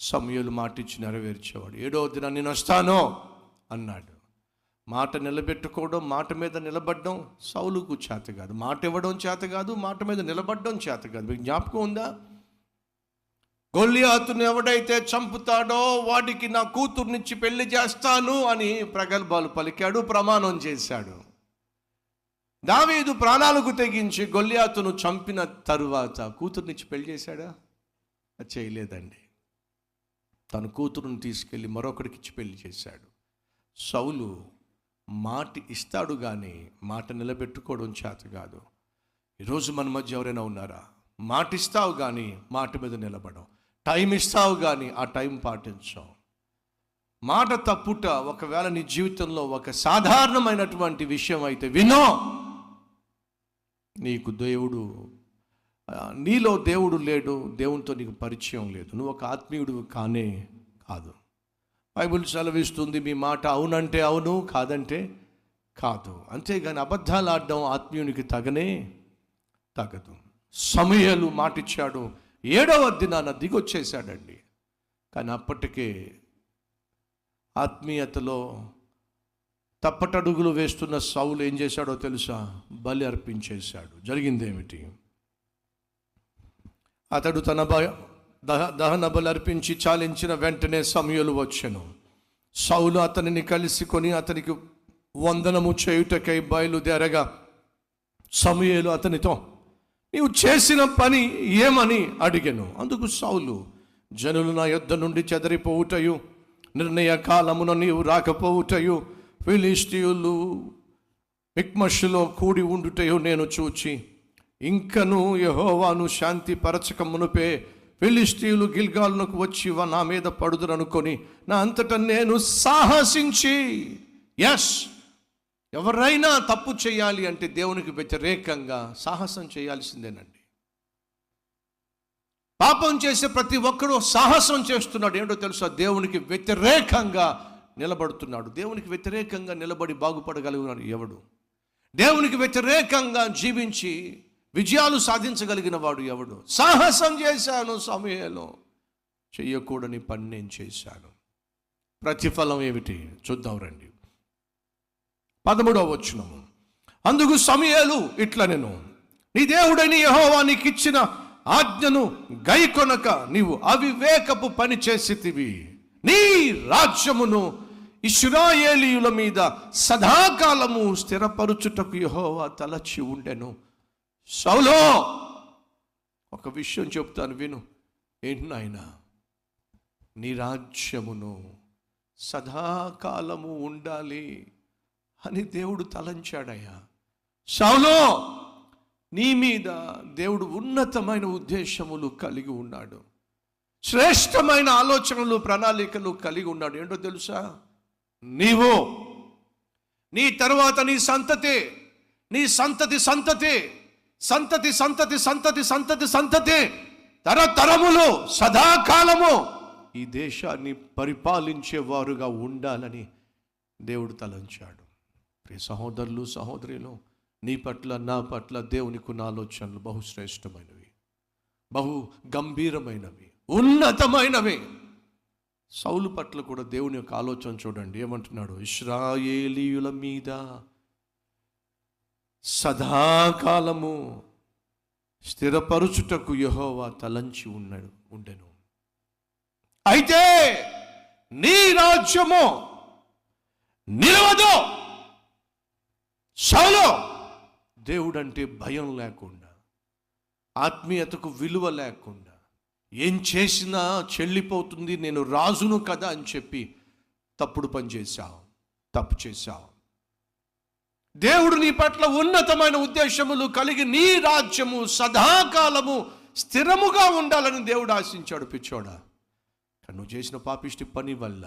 సమూయేలు మాట ఇచ్చి నెరవేర్చేవాడు. 7వ దినం నేను వస్తాను అన్నాడు. మాట నిలబెట్టుకోవడం, మాట మీద నిలబడడం సౌలుకు చేత కాదు. మాట ఇవ్వడం చేత కాదు, మాట మీద నిలబడడం చేత కాదు. మీకు జ్ఞాపకం ఉందా? గొల్లియాతును ఎవడైతే చంపుతాడో వాడికి నా కూతుర్నిచ్చి పెళ్లి చేస్తాను అని ప్రగల్భాలు పలికాడు, ప్రమాణం చేశాడు. దావీదు ప్రాణాలకు తెగించి గొల్లియాతును చంపిన తరువాత కూతుర్నిచ్చి పెళ్లి చేశాడా? అది చేయలేదండి. తన కూతురుని తీసుకెళ్ళి మరొకడికి ఇచ్చి పెళ్లి చేశాడు. సౌలు మాట ఇస్తాడు కానీ మాట నిలబెట్టుకోవడం చేత కాదు. ఈరోజు మన మధ్య ఎవరైనా ఉన్నారా? మాట ఇస్తావు కానీ మాట మీద నిలబడవు. టైం ఇస్తావు కానీ ఆ టైం పాటించవు. మాట తప్పుట ఒకవేళ నీ జీవితంలో ఒక సాధారణమైనటువంటి విషయం అయితే వినో. నీకు నీలో దేవుడు లేడు, దేవునితో నీకు పరిచయం లేదు, నువ్వు ఒక ఆత్మీయుడు కానే కాదు. బైబిల్ సెలవిస్తుంది, మీ మాట అవునంటే అవును, కాదంటే కాదు. అంతేగాని అబద్ధాలు ఆడడం ఆత్మీయునికి తగదు. సమూయేలు మాటిచ్చాడు. 7వ దినాన దిగొచ్చేసాడండి. కానీ అప్పటికే ఆత్మీయతలో తప్పటడుగులు వేస్తున్న సౌలు ఏం చేశాడో తెలుసా? బలి అర్పించేశాడు. జరిగిందేమిటి? అతడు తన దహన బలి అర్పించి చాలించిన వెంటనే సమూయేలు వచ్చెను. సౌలు అతనిని కలుసుకొని అతనికి వందనము చేయుటకై బయలుదేరగా సమూయేలు అతనితో, నీవు చేసిన పని ఏమని అడిగెను. అందుకు సౌలు, జనులు నా యొద్ద నుండి చెదరిపోవుటయు, నిర్ణయ కాలమున నీవు రాకపోవుటయు, ఫిలిష్తీయులు మిక్మషులో కూడి ఉండుటయు నేను చూచి, ఇంకను యెహోవాను శాంతి పరచక మునుపే ఫిలిష్తీయులు గిల్గాలునకు వచ్చి నా మీద పడుదురనుకొని నా అంతటా నేను సాహసించి. ఎవరైనా తప్పు చేయాలి అంటే దేవునికి వ్యతిరేకంగా సాహసం చేయాల్సిందేనండి. పాపం చేసే ప్రతి ఒక్కరూ సాహసం చేస్తున్నాడు. ఏంటో తెలుసా? దేవునికి వ్యతిరేకంగా నిలబడుతున్నాడు. దేవునికి వ్యతిరేకంగా నిలబడి బాగుపడగలిగినాడు ఎవడు? దేవునికి వ్యతిరేకంగా జీవించి విజయాలు సాధించగలిగిన వాడు ఎవడు? సాహసం చేశాను సమూయేలు, చెయ్యకూడని పని నేను చేశాను. ప్రతిఫలం ఏమిటి చూద్దాం రండి. 13వ వచనము. అందుకు సమూయేలు ఇట్లా, నేను నీ దేవుడైన యెహోవా నీకు ఇచ్చిన ఆజ్ఞను గైకొనక నీవు అవివేకపు పని చేసితివి. నీ రాజ్యమును ఇశ్రాయేలీయుల మీద సదాకాలము స్థిరపరుచుటకు యెహోవా తలచి ఉండెను. సౌలో, ఒక విషయం చెప్తాను విను. ఏంటి నాయనా? నీ రాజ్యమును సదాకాలము ఉండాలి అని దేవుడు తలంచాడయ్యా. సౌలో, నీ మీద దేవుడు ఉన్నతమైన ఉద్దేశములు కలిగి ఉన్నాడు, శ్రేష్టమైన ఆలోచనలు ప్రణాళికలు కలిగి ఉన్నాడు. ఏంటో తెలుసా? నీవు, నీ తర్వాత నీ సంతతి, నీ సంతతి సంతతి సంతతి సంతతి సంతతి సంతతి సంతతి తరతరములు సదాకాలము ఈ దేశాన్ని పరిపాలించేవారుగా ఉండాలని దేవుడు తలంచాడు. ప్రియ సహోదరులు సహోదరులు, నీ పట్ల నా పట్ల దేవునికి ఉన్న ఆలోచనలు బహుశ్రేష్టమైనవి, బహు గంభీరమైనవి, ఉన్నతమైనవి. సౌలు పట్ల కూడా దేవుని యొక్క ఆలోచన చూడండి. ఏమంటున్నాడు? ఇశ్రాయేలీయుల మీద సదాకాలము స్థిరపరుచుటకు యెహోవా తలంచి ఉండెను. అయితే నీ రాజ్యము నిలవదు. సౌలు, దేవుడంటే భయం లేకుండా, ఆత్మీయతకు విలువ లేకుండా, ఏం చేసినా చెల్లిపోతుంది, నేను రాజును కదా అని చెప్పి తప్పుడు పని చేశావు, తప్పు చేశావు. దేవుడు నీ పట్ల ఉన్నతమైన ఉద్దేశములు కలిగి నీ రాజ్యము సదాకాలము స్థిరముగా ఉండాలని దేవుడు ఆశించాడు. పిచ్చోడా, నువ్వు చేసిన పాపిష్టి పని వల్ల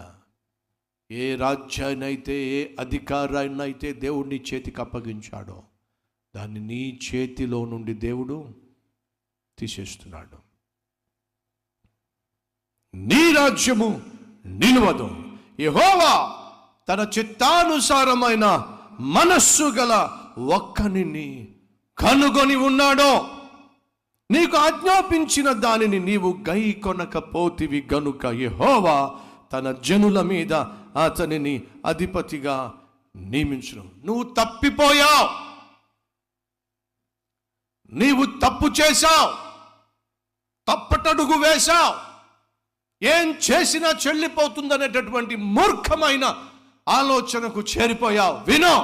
ఏ రాజ్యాన్నైతే, ఏ అధికారాన్నైతే దేవుడు నీ చేతికి అప్పగించాడో దాన్ని నీ చేతిలో నుండి దేవుడు తీసేస్తున్నాడు. నీ రాజ్యము నిలువదు. యెహోవా తన చిత్తానుసారమైన మనస్సు గల ఒక్కనిని కనుగొని ఉన్నాడో, నీకు ఆజ్ఞాపించిన దానిని నీవు గై కొనకపోతివి గనుక యెహోవా తన జనుల మీద అతనిని అధిపతిగా నియమించును. నువ్వు తప్పిపోయావు, నీవు తప్పు చేశావు, తప్పటడుగు వేశావు, ఏం చేసినా చెల్లిపోతుందనేటటువంటి మూర్ఖమైన ఆలోచనకు చేరిపోయావు. వినో,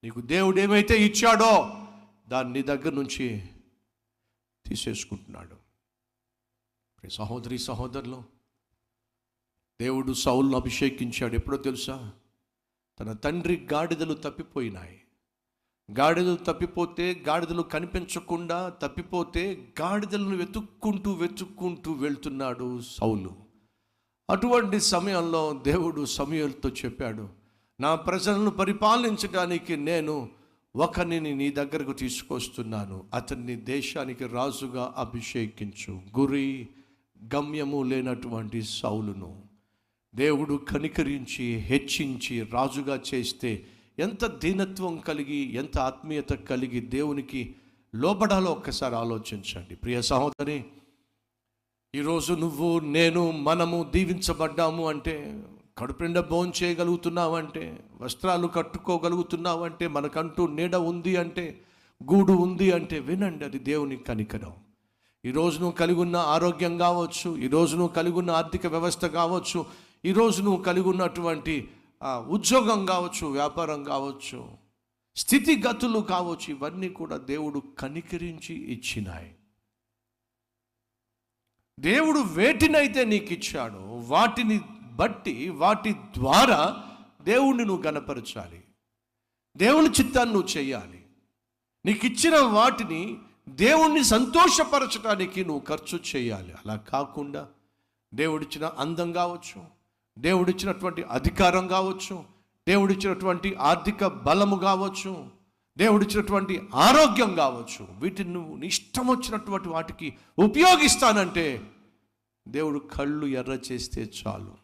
నీకు దేవుడు ఏమైతే ఇచ్చాడో దాన్ని నీ దగ్గర నుంచి తీసేసుకుంటున్నాడు. సహోదరి సహోదరులు, దేవుడు సౌలును అభిషేకించాడు. ఎప్పుడో తెలుసా? తన తండ్రి గాడిదలు తప్పిపోయినాయి. గాడిదలు తప్పిపోతే, గాడిదలు కనిపించకుండా తప్పిపోతే గాడిదలను వెతుక్కుంటూ వెళ్తున్నాడు సౌలు. అటువంటి సమయంలో దేవుడు సమూయేలుతో చెప్పాడు, నా ప్రజలను పరిపాలించడానికి నేను ఒకరిని నీ దగ్గరకు తీసుకొస్తున్నాను, అతన్ని దేశానికి రాజుగా అభిషేకించు. గురి గమ్యము లేనటువంటి సౌలును దేవుడు కనికరించి హెచ్చించి రాజుగా చేస్తే ఎంత దీనత్వం కలిగి, ఎంత ఆత్మీయత కలిగి దేవునికి లోబడాలో ఒక్కసారి ఆలోచించండి. ప్రియ సహోదరి, ఈరోజు నువ్వు, నేను, మనము దీవించబడ్డాము అంటే, కడుపునిండా భోజనం చేయగలుగుతున్నావంటే, వస్త్రాలు కట్టుకోగలుగుతున్నావంటే, మనకంటూ నీడ ఉంది అంటే, గూడు ఉంది అంటే, వినండి, అది దేవుని కనికరం. ఈరోజు నువ్వు కలిగి ఉన్న ఆరోగ్యం కావచ్చు, ఈరోజు నువ్వు కలిగి ఉన్న ఆర్థిక వ్యవస్థ కావచ్చు, ఈరోజు నువ్వు కలిగి ఉన్నటువంటి ఉద్యోగం కావచ్చు, వ్యాపారం కావచ్చు, స్థితిగతులు కావచ్చు, ఇవన్నీ కూడా దేవుడు కనికరించి ఇచ్చినాయి. దేవుడు వేటినైతే నీకు ఇచ్చాడో వాటిని బట్టి, వాటి ద్వారా దేవుణ్ణి నువ్వు గణపరచాలి, దేవుని చిత్తాన్ని నువ్వు చేయాలి. నీకు ఇచ్చిన వాటిని దేవుణ్ణి సంతోషపరచడానికి నువ్వు ఖర్చు చేయాలి. అలా కాకుండా దేవుడిచ్చిన అందం కావచ్చు, దేవుడిచ్చినటువంటి అధికారం కావచ్చు, దేవుడిచ్చినటువంటి ఆర్థిక బలము కావచ్చు, దేవుడిచ్చినటువంటి ఆరోగ్యం కావచ్చు, వీటిని నువ్వు నీ ఇష్టం వచ్చినటువంటి వాటికి ఉపయోగిస్తానంటే దేవుడు కళ్ళు ఎర్ర చేస్తే చాలు.